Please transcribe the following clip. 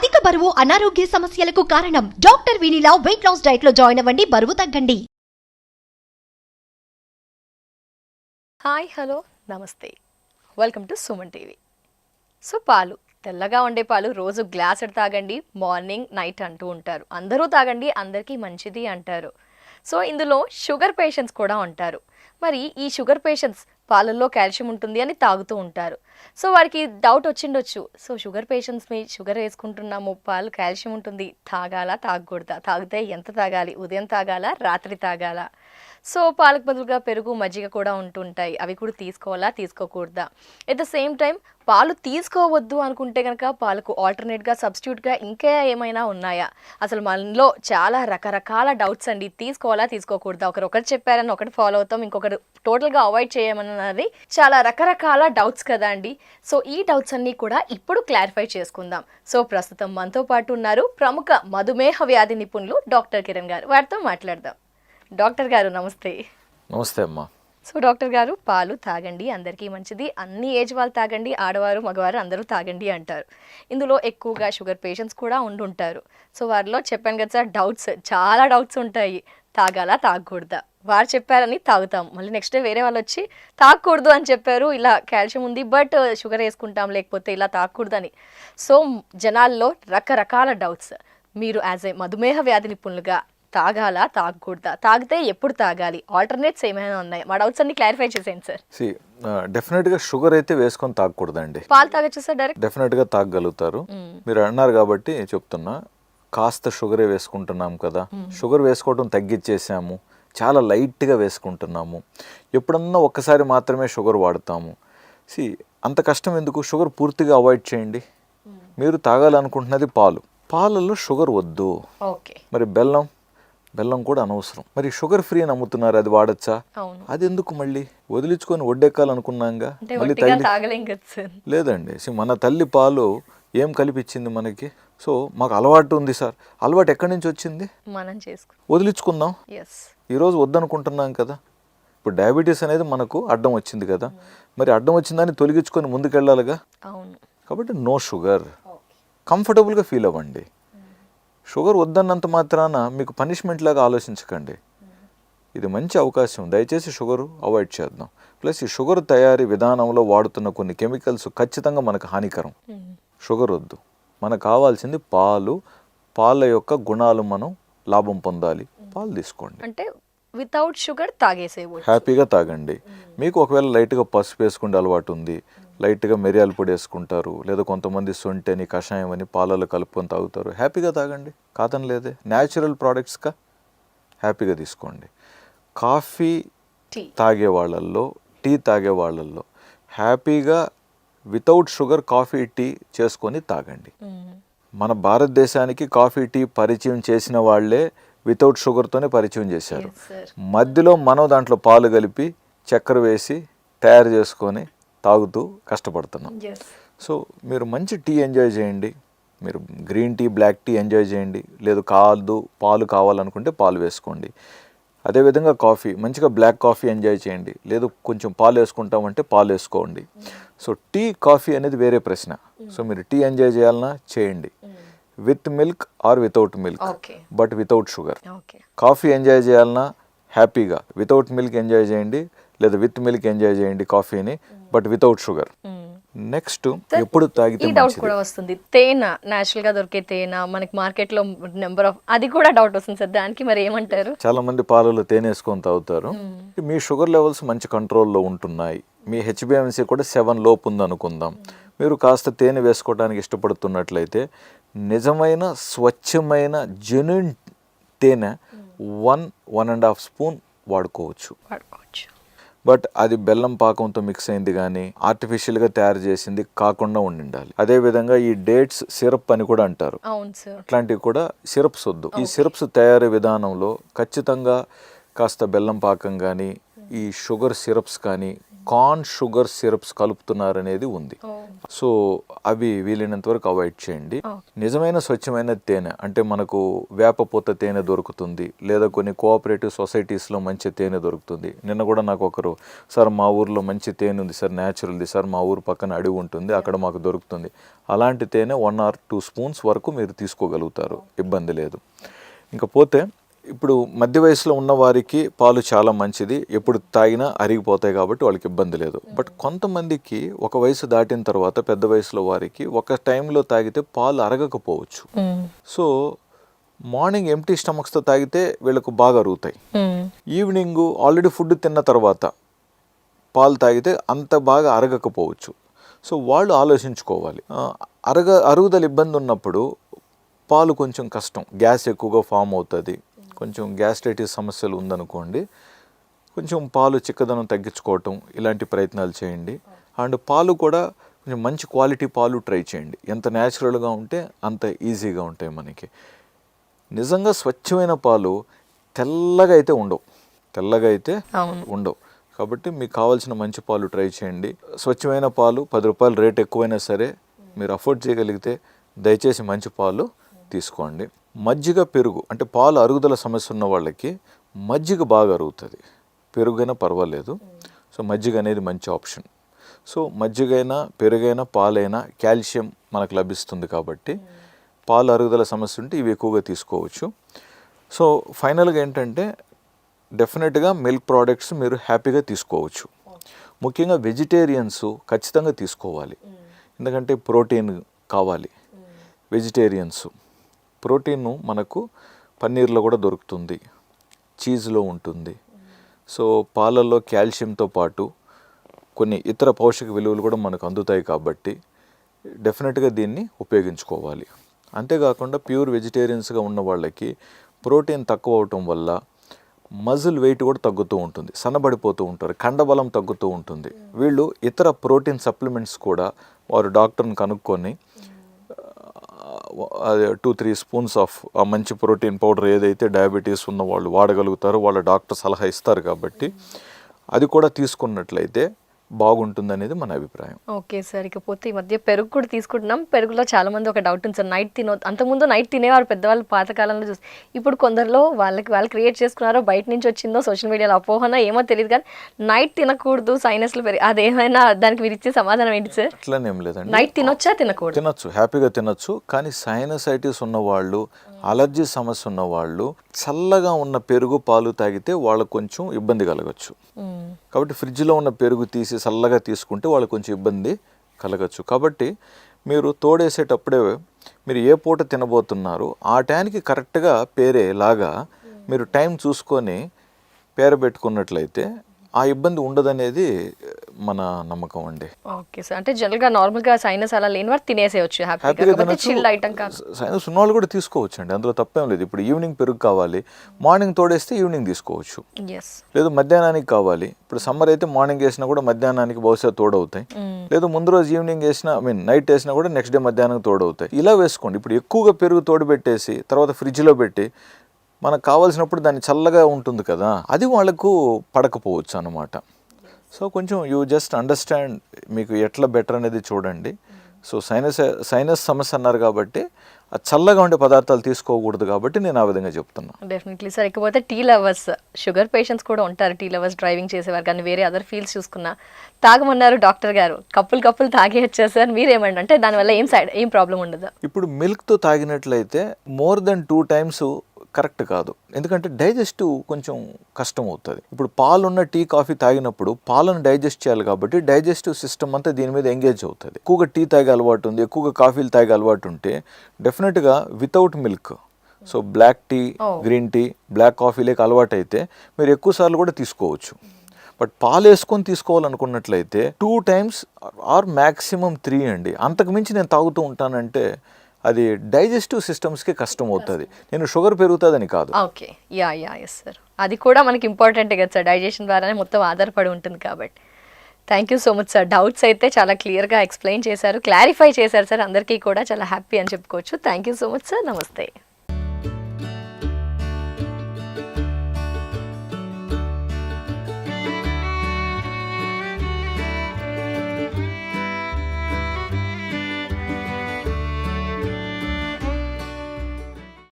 అధిక బరువు అనారోగ్య సమస్యలకు కారణం. Doctor Vineela weight loss diet లో జాయిన్ అవ్వండి, బరువు తగ్గండి. హాయ్ హలో నమస్తే, welcome to Suman TV. So పాలు, తెల్లగా ఉండే పాలు రోజు గ్లాసుడు తాగండి, మార్నింగ్ నైట్ అంటూ ఉంటారు. అందరూ తాగండి, అందరికీ మంచిది అంటారు. సో ఇందులో షుగర్ పేషెంట్స్ కూడా ఉంటారు. మరి ఈ షుగర్ పేషెంట్స్ పాలల్లో కాల్షియం ఉంటుంది అని తాగుతూ ఉంటారు. సో వారికి డౌట్ వచ్చిండొచ్చు, సో షుగర్ పేషెంట్స్ మీ షుగర్ వేసుకుంటున్నాము, పాలు కాల్షియం ఉంటుంది, తాగాలా తాగకూడదా, తాగితే ఎంత తాగాలి, ఉదయం తాగాలా రాత్రి తాగాలా, సో పాలకు బదులుగా పెరుగు మజ్జిగ కూడా ఉంటుంటాయి, అవి కూడా తీసుకోవాలా తీసుకోకూడదా, ఎట్ ద సేమ్ టైం పాలు తీసుకోవద్దు అనుకుంటే కనుక పాలకు ఆల్టర్నేట్గా సబ్స్టిట్యూట్గా ఇంకా ఏమైనా ఉన్నాయా, అసలు మనలో చాలా రకరకాల డౌట్స్ అండి. తీసుకోవాలా తీసుకోకూడదా, ఒకరు చెప్పారని ఒకటి ఫాలో అవుతాం, ఇంకొకరు టోటల్గా అవాయిడ్ చేయమన్నది, చాలా రకరకాల డౌట్స్ కదా అండి. సో ఈ డౌట్స్ అన్నీ కూడా ఇప్పుడు క్లారిఫై చేసుకుందాం. సో ప్రస్తుతం మనతో పాటు ఉన్నారు ప్రముఖ మధుమేహ వ్యాధి నిపుణులు డాక్టర్ కిరణ్ గారు, వారితో మాట్లాడదాం. డాక్టర్ గారు నమస్తే. నమస్తే అమ్మా. సో డాక్టర్ గారు, పాలు తాగండి, అందరికీ మంచిది, అన్ని ఏజ్ వాళ్ళు తాగండి, ఆడవారు మగవారు అందరూ తాగండి అంటారు. ఇందులో ఎక్కువగా షుగర్ పేషెంట్స్ కూడా ఉండుంటారు. సో వారిలో చెప్పాను కదా సార్, డౌట్స్, చాలా డౌట్స్ ఉంటాయి, తాగాలా తాగకూడదా, వారు చెప్పారని తాగుతాం, మళ్ళీ నెక్స్ట్ డే వేరే వాళ్ళు వచ్చి తాగకూడదు అని చెప్పారు, ఇలా కాల్షియం ఉంది బట్ షుగర్ వేసుకుంటాం, లేకపోతే ఇలా తాగకూడదు అని. సో జనాల్లో రకరకాల డౌట్స్. మీరు యాజ్ ఏ మధుమేహ వ్యాధి నిపుణులుగా తాగాలా తాగకూడదా, తాగితే ఎప్పుడు తాగాలి, ఆల్టర్నేట్స్ ఏమైనా ఉన్నాయి, మా డౌట్స్ అన్ని క్లారిఫై చేసేయండి సార్. డెఫినెట్గా షుగర్ అయితే వేసుకొని తాగకూడదండి. పాలు తాగొచ్చు సార్ డైరెక్ట్? డెఫినెట్గా తాగగలుగుతారు. మీరు అన్నారు కాబట్టి చెప్తున్నా, కాస్త షుగరే వేసుకుంటున్నాం కదా, షుగర్ వేసుకోవడం తగ్గించేసాము, చాలా లైట్గా వేసుకుంటున్నాము, ఎప్పుడన్నా ఒక్కసారి మాత్రమే షుగర్ వాడతాము. అంత కష్టం ఎందుకు, షుగర్ పూర్తిగా అవాయిడ్ చేయండి. మీరు తాగాలనుకుంటున్నది పాలు, పాలల్లో షుగర్ వద్దు. ఓకే. మరి బెల్లం కూడా అనవసరం. మరి షుగర్ ఫ్రీ అని అమ్ముతున్నారు, అది వాడచ్చా? అది ఎందుకు మళ్ళీ వదిలించుకొని ఒడ్డెక్కాలనుకున్నాంగా మళ్ళీ లేదండి. మన తల్లి పాలు ఏం కలిపిచ్చింది మనకి? సో మాకు అలవాటు ఉంది సార్, అలవాటు ఎక్కడి నుంచి వచ్చింది? మనం వదిలించుకుందాం. ఈరోజు వద్దనుకుంటున్నాం కదా. ఇప్పుడు డయాబెటీస్ అనేది మనకు అడ్డం వచ్చింది కదా, మరి అడ్డం వచ్చిందని తొలగించుకొని ముందుకెళ్ళాలిగా. కాబట్టి నో షుగర్, కంఫర్టబుల్గా ఫీల్ అవ్వండి. షుగర్ వద్దన్నంత మాత్రాన మీకు పనిష్మెంట్ లాగా ఆలోచించకండి. ఇది మంచి అవకాశం, దయచేసి షుగర్ అవాయిడ్ చేద్దాం. ప్లస్ ఈ షుగర్ తయారీ విధానంలో వాడుతున్న కొన్ని కెమికల్స్ ఖచ్చితంగా మనకు హానికరం. షుగర్ వద్దు, మనకు కావాల్సింది పాలు, పాల యొక్క గుణాలు మనం లాభం పొందాలి, పాలు తీసుకోండి. అంటే వితౌట్ షుగర్ తాగేసేయవచ్చు, హ్యాపీగా తాగండి. మీకు ఒకవేళ లైట్గా పసుపు వేసుకుంటే అలవాటు ఉంది, లైట్గా మిరియాల పొడి వేసుకుంటారు, లేదా కొంతమంది సొంటి అని కషాయం అని పాలలో కలుపుకొని తాగుతారు, హ్యాపీగా తాగండి, కాదని లేదే. న్యాచురల్ ప్రోడక్ట్స్గా హ్యాపీగా తీసుకోండి. కాఫీ తాగే వాళ్ళల్లో, టీ తాగే వాళ్ళల్లో హ్యాపీగా వితౌట్ షుగర్ కాఫీ టీ చేసుకొని తాగండి. మన భారతదేశానికి కాఫీ టీ పరిచయం చేసిన వాళ్ళే వితౌట్ షుగర్తోనే పరిచయం చేశారు. మధ్యలో మనం దాంట్లో పాలు కలిపి చక్కెర వేసి తయారు చేసుకొని తాగుతూ కష్టపడుతున్నాం. సో మీరు మంచి టీ ఎంజాయ్ చేయండి, మీరు green tea, black tea enjoy చేయండి, లేదు పాలు కావాలనుకుంటే పాలు వేసుకోండి. అదేవిధంగా కాఫీ, మంచిగా బ్లాక్ కాఫీ ఎంజాయ్ చేయండి, లేదు కొంచెం పాలు వేసుకుంటామంటే పాలు వేసుకోండి. సో టీ, కాఫీ అనేది వేరే ప్రశ్న. సో మీరు టీ ఎంజాయ్ చేయాలన్నా చేయండి, with milk are without milk, but without sugar. Coffee enjoy చేయాలన్నా హ్యాపీగా వితౌట్ మిల్క్ ఎంజాయ్ చేయండి, లేదా విత్ మిల్క్ ఎంజాయ్ చేయండి కాఫీని, బట్ వితౌట్ షుగర్. నెక్స్ట్, ఎప్పుడు తాగితే డౌట్ కూడా వస్తుంది, తేనె న్యాచురల్ గా దొరికే తేనె మనకి మార్కెట్ లో నెంబర్ ఆఫ్, అది కూడా డౌట్ వస్తుంది సార్, దానికి మరి ఏమంటారు? చాలా మంది పాలలో తేనె వేసుకొని తాగుతారు. మీ షుగర్ లెవెల్స్ మంచి కంట్రోల్లో ఉంటున్నాయి, మీ HbA1c కూడా 7 లోపు ఉంది అనుకుందాం. మీరు కాస్త తేనె వేసుకోవడానికి ఇష్టపడుతున్నట్లయితే నిజమైన స్వచ్ఛమైన జెన్యూన్ తేనె 1.5 స్పూన్ వాడుకోవచ్చు. బట్ అది బెల్లం పాకంతో మిక్స్ అయింది కానీ ఆర్టిఫిషియల్గా తయారు చేసింది కాకుండా ఉండాలి. అదేవిధంగా ఈ డేట్స్ సిరప్ అని కూడా అంటారు, అట్లాంటివి కూడా సిరప్స్ వద్దు. ఈ సిరప్స్ తయారీ విధానంలో ఖచ్చితంగా కాస్త బెల్లం పాకం కానీ ఈ షుగర్ సిరప్స్ కానీ కార్న్ షుగర్ సిరప్స్ కలుపుతున్నారనేది ఉంది. సో అవి వీలైనంత వరకు అవాయిడ్ చేయండి. నిజమైన స్వచ్ఛమైన తేనె అంటే మనకు వేపపూత తేనె దొరుకుతుంది, లేదా కొన్ని కోఆపరేటివ్ సొసైటీస్లో మంచి తేనె దొరుకుతుంది. నిన్న కూడా నాకు ఒకరు, సార్ మా ఊర్లో మంచి తేనె ఉంది సార్, న్యాచురల్ది సార్, మా ఊరు పక్కన అడవి ఉంటుంది అక్కడ మాకు దొరుకుతుంది. అలాంటి తేనె 1 or 2 స్పూన్స్ వరకు మీరు తీసుకోగలుగుతారు, ఇబ్బంది లేదు. ఇంకపోతే ఇప్పుడు మధ్య వయసులో ఉన్న వారికి పాలు చాలా మంచిది, ఎప్పుడు తాగినా అరిగిపోతాయి కాబట్టి వాళ్ళకి ఇబ్బంది లేదు. బట్ కొంతమందికి ఒక వయసు దాటిన తర్వాత పెద్ద వయసులో వారికి ఒక టైంలో తాగితే పాలు అరగకపోవచ్చు. సో మార్నింగ్ ఎంప్టీ స్టమక్స్తో తాగితే వీళ్ళకు బాగా అరుగుతాయి. ఈవినింగ్ ఆల్రెడీ ఫుడ్ తిన్న తర్వాత పాలు తాగితే అంత బాగా అరగకపోవచ్చు. సో వాళ్ళు ఆలోచించుకోవాలి. అరుగుదల ఇబ్బంది ఉన్నప్పుడు పాలు కొంచెం కష్టం, గ్యాస్ ఎక్కువగా ఫామ్ అవుతుంది, కొంచెం గ్యాస్ట్రైటిస్ సమస్యలు ఉందనుకోండి, కొంచెం పాలు చిక్కదనం తగ్గించుకోవటం ఇలాంటి ప్రయత్నాలు చేయండి. అండ్ పాలు కూడా కొంచెం మంచి క్వాలిటీ పాలు ట్రై చేయండి. ఎంత న్యాచురల్గా ఉంటే అంత ఈజీగా ఉంటాయి మనకి. నిజంగా స్వచ్ఛమైన పాలు తెల్లగా అయితే ఉండవు. కాబట్టి మీకు కావాల్సిన మంచి పాలు ట్రై చేయండి. స్వచ్ఛమైన పాలు 10 రూపాయలు రేట్ ఎక్కువైనా సరే మీరు అఫోర్డ్ చేయగలిగితే దయచేసి మంచి పాలు తీసుకోండి. మజ్జిగ, పెరుగు అంటే పాలు అరుగుదల సమస్య ఉన్న వాళ్ళకి మజ్జిగ బాగా అరుగుతుంది, పెరుగైనా పర్వాలేదు. సో మజ్జిగ అనేది మంచి ఆప్షన్. సో మజ్జిగైనా పెరుగైనా పాలైనా కాల్షియం మనకు లభిస్తుంది కాబట్టి పాలు అరుగుదల సమస్య ఉంటే ఇవి ఎక్కువగా తీసుకోవచ్చు. సో ఫైనల్గా ఏంటంటే డెఫినెట్గా మిల్క్ ప్రోడక్ట్స్ మీరు హ్యాపీగా తీసుకోవచ్చు. ముఖ్యంగా వెజిటేరియన్స్ ఖచ్చితంగా తీసుకోవాలి, ఎందుకంటే ప్రోటీన్ కావాలి. వెజిటేరియన్స్ ప్రోటీన్ మనకు పన్నీర్లో కూడా దొరుకుతుంది, చీజ్లో ఉంటుంది. సో పాలల్లో కాల్షియంతో పాటు కొన్ని ఇతర పోషక విలువలు కూడా మనకు అందుతాయి కాబట్టి డెఫినెట్గా దీన్ని ఉపయోగించుకోవాలి. అంతేకాకుండా ప్యూర్ వెజిటేరియన్స్గా ఉన్న వాళ్ళకి ప్రోటీన్ తక్కువ అవటం వల్ల మజిల్ వెయిట్ కూడా తగ్గుతూ ఉంటుంది, సన్నబడిపోతూ ఉంటారు, కండబలం తగ్గుతూ ఉంటుంది. వీళ్ళు ఇతర ప్రోటీన్ సప్లిమెంట్స్ కూడా వారు డాక్టర్ని కనుక్కొని 2-3 స్పూన్స్ ఆఫ్ ఆ మంచి ప్రోటీన్ పౌడర్ ఏదైతే డయాబెటీస్ ఉన్న వాళ్ళు వాడగలుగుతారో వాళ్ళ డాక్టర్ సలహా ఇస్తారు కాబట్టి అది కూడా తీసుకున్నట్లయితే బాగుంటుందనేది మన అభిప్రాయం. Okay sir. ఇకపోతే ఈ మధ్య పెరుగు కూడా తీసుకుంటున్నాం. పెరుగులో చాలా మంది ఒక డౌట్ ఉంది సార్, నైట్ అంతకుముందు నైట్ తినేవారు పెద్దవాళ్ళు పాతకాలంలో చూసి. ఇప్పుడు కొందరిలో వాళ్ళు క్రియేట్ చేసుకున్నారో బయట నుంచి వచ్చిందో సోషల్ మీడియాలో అపోహన ఏమో తెలియదు కానీ నైట్ తినకూడదు, సైనస్లు అదేమైనా దానికి మీరు ఇచ్చే సమాధానం ఏంటి సార్? అట్లనేం లేదండి, నైట్ తినొచ్చా తినకూడదు? తినొచ్చు, హ్యాపీగా తినొచ్చు. కానీ సైనసైటిస్ ఉన్నవాళ్ళు, అలర్జీ సమస్య ఉన్నవాళ్ళు చల్లగా ఉన్న పెరుగు పాలు తాగితే వాళ్ళకు కొంచెం ఇబ్బంది కలగచ్చు. కాబట్టి ఫ్రిడ్జ్లో ఉన్న పెరుగు తీసి చల్లగా తీసుకుంటే వాళ్ళకి కొంచెం ఇబ్బంది కలగచ్చు. కాబట్టి మీరు తోడేసేటప్పుడే మీరు ఏ పూట తినబోతున్నారు ఆ టైంకి కరెక్ట్గా పేరేలాగా మీరు టైం చూసుకొని పేరబెట్టుకున్నట్లయితే ఆ ఇబ్బంది ఉండదనేది మన నమ్మకం అండి. Okay sir. అంటే జనరల్గా నార్మల్గా సైనస్ అలా లేని వారు తినేసేయచ్చు హ్యాపీగా, చిల్ ఐటమ్ కాదు. సైనస్ ఉన్న వాళ్ళు కూడా తీసుకోవచ్చు అండి, అందులో తప్పేం లేదు. ఇప్పుడు ఈవినింగ్ పెరుగు కావాలి, మార్నింగ్ తోడేస్తే ఈవినింగ్ తీసుకోవచ్చు. లేదు మధ్యాహ్నానికి కావాలి, ఇప్పుడు సమ్మర్ అయితే మార్నింగ్ వేసినా కూడా మధ్యాహ్నానికి బహుశా తోడవుతాయి. లేదు ముందు రోజు ఈవినింగ్ వేసినా నైట్ వేసినా కూడా నెక్స్ట్ డే మధ్యాహ్నం తోడవుతాయి. ఇలా వేసుకోండి. ఇప్పుడు ఎక్కువగా పెరుగు తోడు పెట్టేసి తర్వాత ఫ్రిడ్జ్లో పెట్టి మనకు కావాల్సినప్పుడు దాన్ని చల్లగా ఉంటుంది కదా, అది వాళ్ళకు పడకపోవచ్చు అన్నమాట. సో కొంచెం యూ జస్ట్ అండర్స్టాండ్, మీకు ఎట్లా బెటర్ అనేది చూడండి. సో సైనస్ సమస్య అన్నారు కాబట్టి ఆ చల్లగా ఉండే పదార్థాలు తీసుకోకూడదు కాబట్టి నేను ఆ విధంగా చెప్తున్నాను. Definitely sir. ఇకపోతే టీ లవర్స్, షుగర్ పేషెంట్స్ కూడా ఉంటారు, టీ లవర్స్ డ్రైవింగ్ చేసేవారు కానీ వేరే అదర్ ఫీల్డ్స్ చూసుకున్నా తాగమన్నారు డాక్టర్ గారు, కప్పులు తాగేయచ్చు సార్, మీరేమండి? అంటే దానివల్ల ఏం ప్రాబ్లం ఉండదు? ఇప్పుడు మిల్క్తో తాగినట్లయితే more than 2 times కరెక్ట్ కాదు, ఎందుకంటే డైజెస్టివ్ కొంచెం కష్టం అవుతుంది. ఇప్పుడు పాలున్న టీ కాఫీ తాగినప్పుడు పాలను డైజెస్ట్ చేయాలి కాబట్టి డైజెస్టివ్ సిస్టమ్ అంతా దీని మీద ఎంగేజ్ అవుతుంది. ఎక్కువగా టీ తాగే అలవాటు ఉంది, ఎక్కువగా కాఫీలు తాగే అలవాటు ఉంటే డెఫినెట్గా without milk, so black tea, green tea, black coffee లేక అలవాటు అయితే మీరు ఎక్కువ సార్లు కూడా తీసుకోవచ్చు. బట్ పాలు వేసుకొని తీసుకోవాలనుకున్నట్లయితే 2 times ఆర్ మ్యాక్సిమం 3 అండి. అంతకు మించి నేను తాగుతూ ఉంటానంటే అది డైజెస్టివ్ సిస్టమ్స్కి కష్టం అవుతుంది. నేను షుగర్ పెరుగుతుందని కాదు. Okay, yes sir. అది కూడా మనకి ఇంపార్టెంటే కదా సార్, డైజెషన్ ద్వారానే మొత్తం ఆధారపడి ఉంటుంది కాబట్టి. Thank you so much sir. Doubts అయితే చాలా క్లియర్గా ఎక్స్ప్లెయిన్ చేశారు, క్లారిఫై చేశారు సార్. అందరికీ కూడా చాలా హ్యాపీ అని చెప్పుకోవచ్చు. Thank you so much sir. నమస్తే.